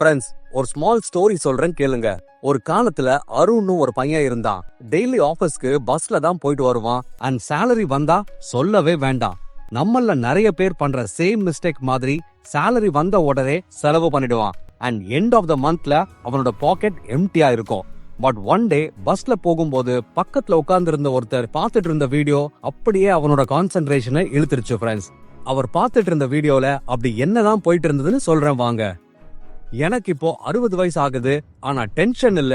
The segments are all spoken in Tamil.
ஃப்ரெண்ட்ஸ், ஒரு ஸ்மால் ஸ்டோரி சொல்றேன் கேளுங்க. ஒரு காலத்துல அருண்னு ஒரு பையன் இருந்தான். டெய்லி ஆபீஸ்க்கு பஸ்ல தான் போயிட்டு வருவான். அண்ட் சேலரி வந்தா சொல்லவே வேண்டாம். நம்மள நிறைய பேர் பண்ற சேம் மிஸ்டேக் மாதிரி சேலரி வந்த உடனே செலவு பண்ணிடுவான். அண்ட் எண்ட் ஆஃப் த மந்த்ல அவனோட பாக்கெட் எம்டியா இருக்கும். பட் ஒன் டே பஸ்ல போகும்போது பக்கத்துல உட்கார்ந்து இருந்த ஒருத்தர் பார்த்துட்டு இருந்த வீடியோ அப்படியே அவனோட கான்சென்ட்ரேஷனை இழுத்துருச்சு ஃப்ரெண்ட்ஸ். அவர் பார்த்துட்டு இருந்த வீடியோல அப்படி என்னதான் போயிட்டு இருந்ததுன்னு சொல்றேன் வாங்க. எனக்கு இப்போ 60 வயசு ஆகுது. ஆனா டென்ஷன் இல்ல.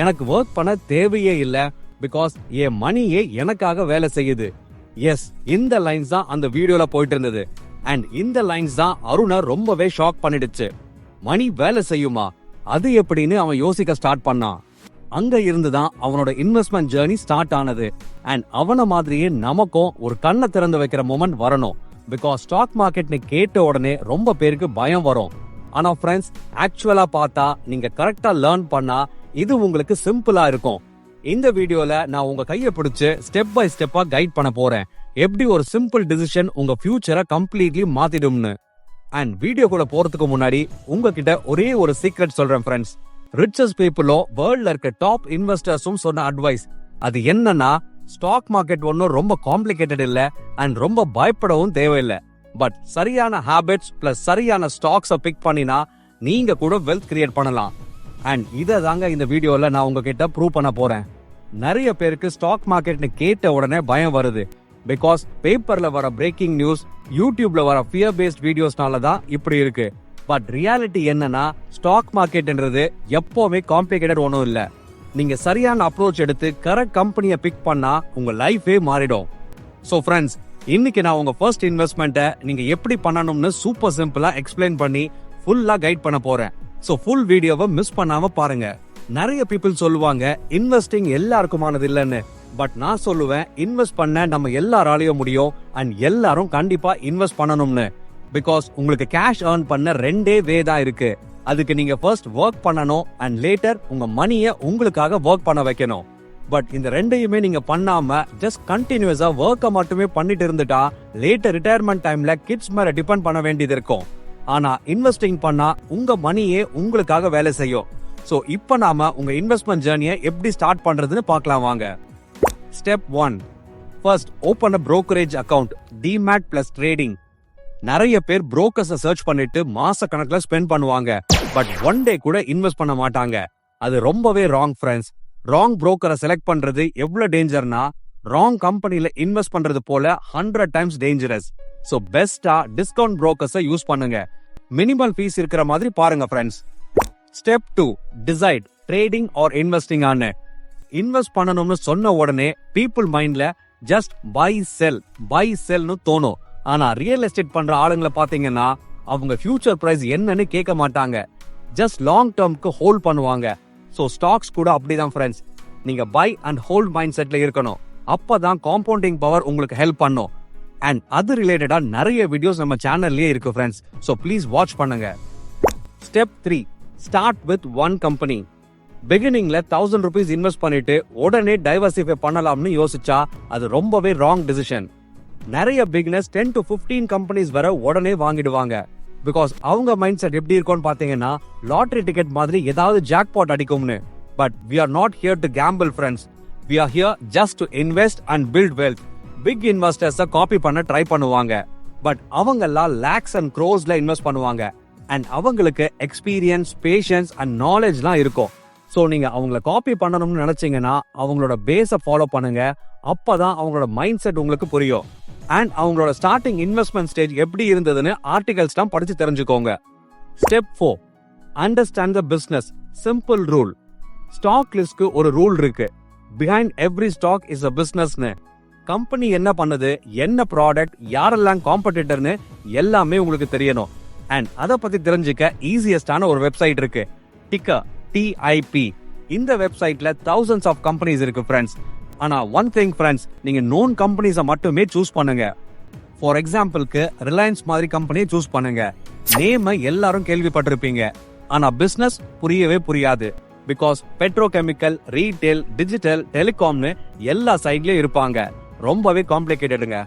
எனக்கு ஒர்க் பண்ண தேவையே இல்ல. பிகாஸ் என் மணியே எனக்காக வேலை செய்யுது. எஸ், இந்த லைன்ஸ் தான் அந்த வீடியோல போயிட்டு இருந்தது. அண்ட் இந்த லைன்ஸ் தான் அருணை ரொம்பவே ஷாக் பண்ணிடுச்சு. மணி வேலை செய்யுமா, அது எப்படின்னு அவன் யோசிக்க ஸ்டார்ட் பண்ணான். அங்க இருந்துதான் அவனோட இன்வெஸ்ட்மெண்ட் ஜர்னி ஸ்டார்ட் ஆனது. அண்ட் அவன மாதிரியே நமக்கும் ஒரு கண்ணை திறந்து வைக்கிற மொமெண்ட் வரணும். பிகாஸ் ஸ்டாக் மார்க்கெட்னு கேட்ட உடனே ரொம்ப பேருக்கு பயம் வரும். ஆனா ஃப்ரெண்ட்ஸ், ஆக்சுவலா பார்த்தா நீங்க கரெக்டா லேர்ன் பண்ணா இது உங்களுக்கு சிம்பிளா இருக்கும். இந்த வீடியோல நான் உங்க கையை பிடிச்சு ஸ்டெப் பை ஸ்டெப்பா கைட் பண்ண போறேன். எப்படி ஒரு சிம்பிள் டிசிஷன் உங்க ஃபியூச்சரை கம்ப்ளீட்லி மாத்திடும்னு. அண்ட் வீடியோக்குள்ள போறதுக்கு முன்னாடி உங்ககிட்ட ஒரே ஒரு சீக்ரெட் சொல்றேன் ஃப்ரெண்ட்ஸ். ரிச்சஸ்ட் பீப்புளும் வேர்ல்ட்ல இருக்க டாப் இன்வெஸ்டர்ஸும் சொன்ன அட்வைஸ் அது என்னன்னா, ஸ்டாக் மார்க்கெட் ஒன்னும் ரொம்ப காம்ப்ளிகேட்டட் இல்ல அண்ட் ரொம்ப பயப்படவும் தேவையில்லை. பட் சரியான ஹேபிட்ஸ் பிளஸ் சரியான ஸ்டாக்ஸை பிக் பண்ணினா நீங்க கூட வெல்த் கிரியேட் பண்ணலாம். அண்ட் இதை தாங்க இந்த வீடியோல நான் உங்ககிட்ட ப்ரூவ் பண்ண போறேன். நிறைய பேருக்கு ஸ்டாக் மார்க்கெட்னு கேட்ட உடனே பயம் வருது. பிகாஸ் பேப்பர்ல வர பிரேக்கிங் நியூஸ், யூடியூப்ல வர ஃபியர் பேஸ்ட் வீடியோஸ்னால தான் இப்படி இருக்கு. பட் ரியாலிட்டி என்னன்னா, ஸ்டாக் மார்க்கெட்ன்றது எப்பவுமே காம்ப்ளிகேட்டட் ஒன்றும் இல்ல. நீங்க சரியான அப்ரோச் எடுத்து கரெக்ட் கம்பெனியை பிக் பண்ணா உங்க லைஃபே மாறிடும். சோ ஃப்ரெண்ட்ஸ், இன்னைக்கு நான் உங்க ஃபர்ஸ்ட் இன்வெஸ்ட்மெண்ட்டை நீங்க எப்படி பண்ணணும்னு சூப்பர் சிம்பிளா எக்ஸ்பிளைன் பண்ணி ஃபுல்லா கைட் பண்ண போறேன். சோ ஃபுல் வீடியோவை மிஸ் பண்ணாம பாருங்க. நிறைய பீப்புள் சொல்லுவாங்க இன்வெஸ்டிங் எல்லாருக்குமானது இல்லைன்னு. பட் நான் சொல்லுவேன், இன்வெஸ்ட் பண்ண நம்ம எல்லாராலையும் முடியும். அண்ட் எல்லாரும் கண்டிப்பா இன்வெஸ்ட் பண்ணணும்னு. பிகாஸ் உங்களுக்கு கேஷ் ஏர்ன் பண்ண ரெண்டே வே தான் இருக்கு. அதுக்கு நீங்க ஃபர்ஸ்ட் ஒர்க் பண்ணணும் அண்ட் லேட்டர் உங்க மணியை உங்களுக்காக ஒர்க் பண்ண வைக்கணும். பட் இந்த ரெண்டையுமே நீங்க பண்ணாம ஜஸ்ட் கண்டினியூஸா ஒர்க்க மட்டுமே பண்ணிட்டு இருந்துட்டா லேட்டர் ரிட்டையர்மெண்ட் டைம்ல கிட்ஸ் மேல டிபெண்ட் பண்ண வேண்டியது இருக்கும். ஆனா இன்வெஸ்டிங் பண்ணா உங்க மணியே உங்களுக்காக வேலை செய்யும். சோ இப்போ நாம உங்க இன்வெஸ்ட்மெண்ட் ஜர்னியை எப்படி ஸ்டார்ட் பண்றதுன்னு பார்க்கலாம் வாங்க. ஸ்டெப் 1, ஃபர்ஸ்ட் ஓபன் அ brokerage account. Demat plus trading. நிறைய பேர் புரோக்கர்ஸை சர்ச் பண்ணிட்டு மாச கணக்குல ஸ்பெண்ட் பண்ணுவாங்க. பட் ஒன் டே கூட இன்வெஸ்ட் பண்ண மாட்டாங்க. அது ரொம்பவே ராங் ஃப்ரெண்ட்ஸ். ராங் புரோக்கரை செலக்ட் பண்றது எவ்வளவு டேஞ்சர்னா, ராங் கம்பெனில இன்வெஸ்ட் பண்றது போல 100 டைம்ஸ் டேஞ்சரஸ். சோ பெஸ்டா டிஸ்கவுண்ட் புரோக்கர்ஸை யூஸ் பண்ணுங்க. மினிமல் ஃபீஸ் இருக்கிற மாதிரி பாருங்க friends. Step 2, decide trading are investing on. Invest பண்ணணும்னு சொன்ன உடனே பீப்புள் மைண்ட்ல ஜஸ்ட் பை செல்னு தோணும். ஆனா ரியல் எஸ்டேட் பண்ற ஆளுங்களை பாத்தீங்கன்னா அவங்க ஃபியூச்சர் பிரைஸ் என்னன்னு கேட்க மாட்டாங்க. ஜஸ்ட் லாங் டேர்ம்க்கு ஹோல்ட் பண்ணுவாங்க. சோ ஸ்டாக்ஸ் கூட அப்படிதான் ஃப்ரெண்ட்ஸ். நீங்க பை அண்ட் ஹோல்ட் மைண்ட் செட்ல இருக்கணும். அப்பதான் காம்பவுண்டிங் பவர் உங்களுக்கு ஹெல்ப் பண்ணும். அண்ட் அது ரிலேட்டடா நிறைய வீடியோஸ் நம்ம சேனல்லயே இருக்கு ஃப்ரெண்ட்ஸ். சோ ப்ளீஸ் வாட்ச் பண்ணுங்க. Step 3, start with one company. பிகினிங்ல 1000 rupees இன்வெஸ்ட் பண்ணிட்டு உடனே டைவர்சிஃபை பண்ணலாம்னு யோசிச்சா அது ரொம்பவே ராங் டிசிஷன். நிறைய பிகினர்ஸ் 10 to 15 கம்பெனிஸ் வர உடனே வாங்கிடுவாங்க. பிகாஸ் அவங்க மைண்ட் செட் எப்படி இருக்கும்னு பாத்தீங்கன்னா, லாட்டரி டிக்கெட் மாதிரி ஏதாவது ஜாக்பாட் அடிக்கும்னு. But we are not here to gamble friends. We are here just to invest and build wealth. Big இன்வெஸ்டர்ஸை காப்பி பண்ண ட்ரை பண்ணுவாங்க. பட் அவங்கெல்லாம் லேக்ஸ் அண்ட் க்ரோஸ்ல இன்வெஸ்ட் பண்ணுவாங்க. அண்ட் அவங்களுக்கு எக்ஸ்பீரியன்ஸ், பேஷன்ஸ் அண்ட் நாலேஜ்லாம் இருக்கும். ஸோ நீங்க அவங்கள காப்பி பண்ணணும்னு நினைச்சீங்கன்னா அவங்களோட பேஸை ஃபாலோ பண்ணுங்க. அப்பதான் அவங்களோட மைண்ட் செட் உங்களுக்கு புரியும். அண்ட் அவங்களோட ஸ்டார்டிங் இன்வெஸ்ட்மெண்ட் ஸ்டேஜ் எப்படி இருந்ததுன்னு ஆர்டிகல்ஸ் தான் படிச்சு தெரிஞ்சுக்கோங்க. Step 4, understand the business. Simple rule. Stock லிஸ்ட்க்கு ஒரு ரூல் இருக்கு. Behind every stock is a பிசினஸ்னு. கம்பெனி என்ன பண்ணுது, என்ன ப்ராடக்ட், யாரெல்லாம் காம்படிட்டர்னு எல்லாமே உங்களுக்கு தெரியணும். அண்ட் அதை பத்தி தெரிஞ்சுக்க ஈஸியஸ்டான ஒரு வெப்சைட் இருக்கு, டிக்கர், TIP. இந்த வெப்சைட்ல thousands ஆஃப் கம்பெனிஸ் இருக்கு ஃப்ரெண்ட்ஸ். ஆனா ஒன் திங் ஃப்ரெண்ட்ஸ், நீங்க நோன் கம்பெனிஸை மட்டுமே சூஸ் பண்ணுங்க. ஃபார் எக்ஸாம்பிளுக்கு ரிலையன்ஸ் மாதிரி கம்பெனியை சூஸ் பண்ணுங்க. நேம் எல்லாரும் கேள்விப்பட்டிருப்பீங்க. ஆனா பிசினஸ் புரியவே புரியாது. பிகாஸ் பெட்ரோகெமிக்கல், ரீட்டைல், டிஜிட்டல், டெலிகாம்னு எல்லா சைட்லயும் இருப்பாங்க. ரொம்பவே காம்ப்ளிகேட்டடுங்க.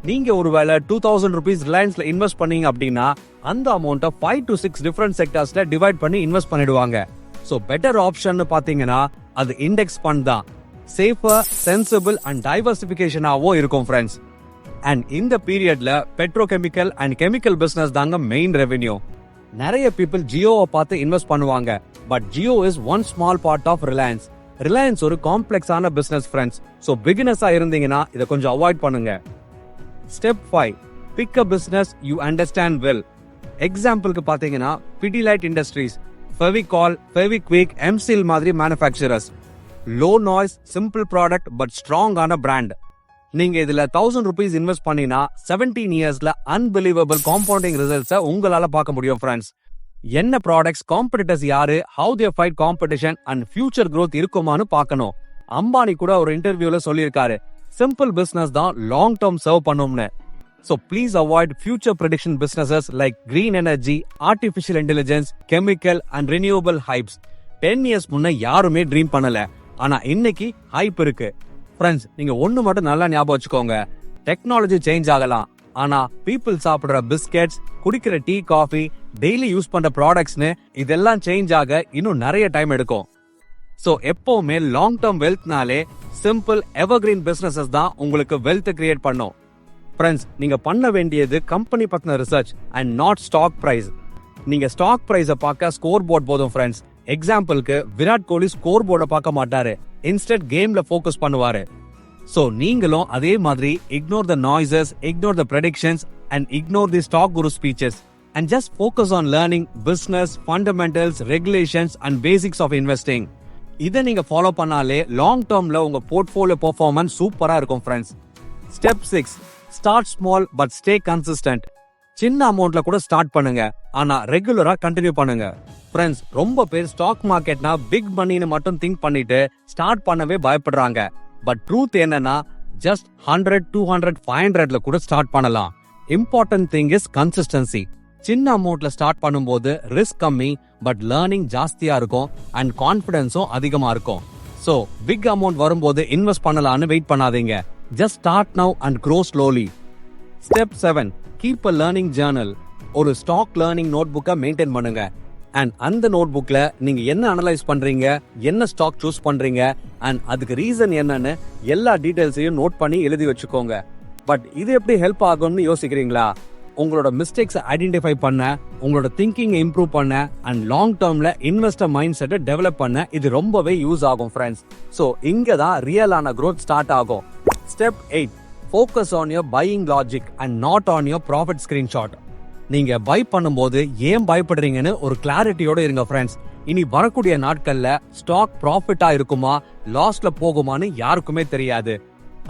நீங்க ஒருவேளை 2000 rupees ரிலையன்ஸ்ல இன்வெஸ்ட் பண்ணீங்க அப்படின்னா அந்த அமௌண்ட்டை 5 to 6 டிஃபரெண்ட் செக்டர்ஸ்ல டிவைட் பண்ணி இன்வெஸ்ட் பண்ணிடுவாங்க. ஸோ பெட்டர் ஆப்ஷன் பாத்தீங்கன்னா அது இண்டெக்ஸ் ஃபண்ட் தான். சேஃபர், சென்சிபிள் அண்ட் டைவர்சிபிகேஷனாகவும் இருக்கும் ஃப்ரெண்ட்ஸ். அண்ட் இந்த பீரியட்ல பெட்ரோகெமிக்கல் அண்ட் கெமிக்கல் பிசினஸ் தாங்க மெயின் ரெவென்யூ. நிறைய பீப்புள் ஜியோவை பார்த்து இன்வெஸ்ட் பண்ணுவாங்க. But Jio is one small part of Reliance. Reliance ஒரு காம்ப்ளெக்ஸான பிசினஸ் ஃப்ரெண்ட்ஸ். ஸோ பிகினர்ஸா இருந்தீங்கன்னா இதை கொஞ்சம் அவாய்ட் பண்ணுங்க. Step 5, pick a business you understand well. எக்ஸாம்பிளுக்கு பாத்தீங்கன்னா பிடிலைட் இண்டஸ்ட்ரீஸ், ஃபெவிகால், ஃபெவிக்விக், எம்சில் மாதிரி manufacturers. Low noise, simple product but ஸ்ட்ராங்கான பிராண்ட். நீங்க இதுல 1000 rupees இன்வெஸ்ட் பண்ணினா 17 இயர்ஸ்ல அன்பிலீவபிள் காம்பவுண்டிங் ரிசல்ட்ஸை உங்களால பார்க்க முடியும் ஃப்ரெண்ட்ஸ். என்ன ப்ராடக்ட்ஸ், காம்படிட்டர்ஸ் யாரு, how they fight competition and future growth இருக்குமான்னு பார்க்கணும். அம்பானி கூட ஒரு இன்டர்வியூல சொல்லியிருக்காரு, சிம்பிள் பிசினஸ் தான் லாங் டர்ம் சர்வ் பண்ணும்னு. So please avoid future prediction businesses like green energy, artificial intelligence, chemical and renewable hypes. 10 years முன்ன யாருமே ட்ரீம் பண்ணல, ஆனா இன்னைக்கு ஹைப் இருக்கு. ஃப்ரெண்ட்ஸ், நீங்க ஒண்ணு மட்டும் நல்லா ஞாபகம் வச்சுக்கோங்க, டெக்னாலஜி சேஞ்ச் ஆகலாம், ஆனா பீப்புள் சாப்பிடுற பிஸ்கெட்ஸ், குடிக்கிற டீ, காஃபி, டெய்லி யூஸ் பண்ற ப்ராடக்ட்ஸ்னு இதெல்லாம் சேஞ்ச் ஆக இன்னும் நிறைய டைம் எடுக்கும். சோ எப்பவுமே லாங் டர்ம் வெல்த்னாலே சிம்பிள் எவர்கிரீன் பிசினஸஸ் தான் உங்களுக்கு வெல்த் கிரியேட் பண்ணும். ஃப்ரெண்ட்ஸ், நீங்க பண்ண வேண்டியது கம்பெனி பத்தின research and not stock price. நீங்க ஸ்டாக் பிரைஸை பார்க்க ஸ்கோர் போர்ட் போதும் ஃப்ரெண்ட்ஸ். எக்ஸாம்பிளுக்கு விராட் கோலி ஸ்கோர் போர்டை பார்க்க மாட்டாரு, இன்ஸ்டெட் கேம்ல ஃபோக்கஸ் பண்ணுவாரு. சோ நீங்களும் அதே மாதிரி ignore the noises, ignore the predictions and ignore the stock guru speeches and just focus on learning business fundamentals, regulations and basics of investing. இதை நீங்க ஃபாலோ பண்ணாலே லாங் டர்ம்ல உங்க போர்ட்ஃபோலியோ பெர்ஃபார்மன்ஸ் சூப்பரா இருக்கும் friends. Step 6, start small but stay consistent. சின்ன அமௌண்ட்ல கூட ஸ்டார்ட் பண்ணுங்க, ஆனா ரெகுலரா கண்டினியூ பண்ணுங்க. ஃப்ரெண்ட்ஸ், ரொம்ப பேர் ஸ்டாக் மார்க்கெட்னா பிக் மணின்னு மட்டும் திங்க் பண்ணிட்டு ஸ்டார்ட் பண்ணவே பயப்படுறாங்க. பட் ட்ரூத் என்னன்னா ஜஸ்ட் 100, 200, 500ல கூட ஸ்டார்ட் பண்ணலாம். Important thing is consistency. சின்ன அமௌண்ட்ல ஸ்டார்ட் பண்ணும்போது ரிஸ்க் கம்மி, பட் லேர்னிங் ஜாஸ்தியா இருக்கும் அண்ட் கான்பிடன்ஸும் அதிகமா இருக்கும். சோ பிக் அமௌண்ட் வரும்போது இன்வெஸ்ட் பண்ணலாம்னு வெயிட் பண்ணாதீங்க. Just start now and grow slowly. Step 7, keep a learning journal. ஒரு ஸ்டாக் லேர்னிங் நோட்புக்கை மெயின்டைன் பண்ணுங்க. அண்ட் அந்த நோட்புக்ல நீங்க என்ன அனலைஸ் பண்றீங்க, என்ன ஸ்டாக் சூஸ் பண்றீங்க அண்ட் அதுக்கு ரீசன் என்னன்னு எல்லா டீடைல்ஸையும் நோட் பண்ணி எழுதி வச்சுக்கோங்க. பட் இது எப்படி ஹெல்ப் ஆகும்னு யோசிக்கிறீங்களா? உங்களோட மிஸ்டேக்ஸை ஐடென்டிஃபை பண்ண, உங்களோட திங்கிங் இம்ப்ரூவ் பண்ண அண்ட் லாங் டர்ம்ல இன்வெஸ்டர் மைண்ட் செட்டை டெவலப் பண்ண இது ரொம்பவே யூஸ் ஆகும் ஃப்ரெண்ட்ஸ். ஸோ இங்க தான் ரியலான growth ஸ்டார்ட் ஆகும். Step 8, focus on your buying logic and not on your profit screenshot. நீங்க பை பண்ணும்போது ஏன் பயப்படுறீங்கன்னு ஒரு கிளாரிட்டியோட இருங்க ஃப்ரெண்ட்ஸ். இனி வரக்கூடிய நாட்கள்ல ஸ்டாக் ப்ராஃபிட்டா இருக்குமா, லாஸ்ல போகுமான்னு யாருக்குமே தெரியாது.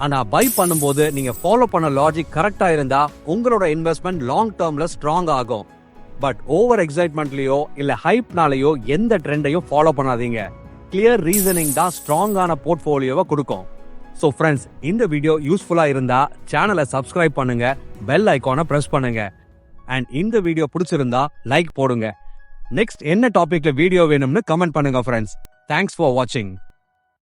ஆனா பை பண்ணும்போது நீங்க ஃபாலோ பண்ண லாஜிக் கரெக்டா இருந்தா உங்களோட இன்வெஸ்ட்மெண்ட் லாங் டர்ம்ல ஸ்ட்ராங் ஆகும். பட் ஓவர் எக்ஸைட்மெண்ட்லயோ இல்ல ஹைப்னாலயோ எந்த ட்ரெண்டையும் ஃபாலோ பண்ணாதீங்க. கிளியர் ரீசனிங் தான் ஸ்ட்ராங்கான போர்ட்ஃபோலியோவை கொடுக்கும். ஸோ ஃப்ரெண்ட்ஸ், இந்த வீடியோ யூஸ்ஃபுல்லா இருந்தா சேனலை சப்ஸ்கிரைப் பண்ணுங்க, பெல் ஐகானை பிரஸ் பண்ணுங்க அண்ட் இந்த வீடியோ பிடிச்சிருந்தா லைக் போடுங்க. நெக்ஸ்ட் என்ன டாபிக்ல வீடியோ வேணும்னு கமெண்ட் பண்ணுங்க ஃப்ரெண்ட்ஸ். தேங்க்ஸ் ஃபார் வாட்சிங்.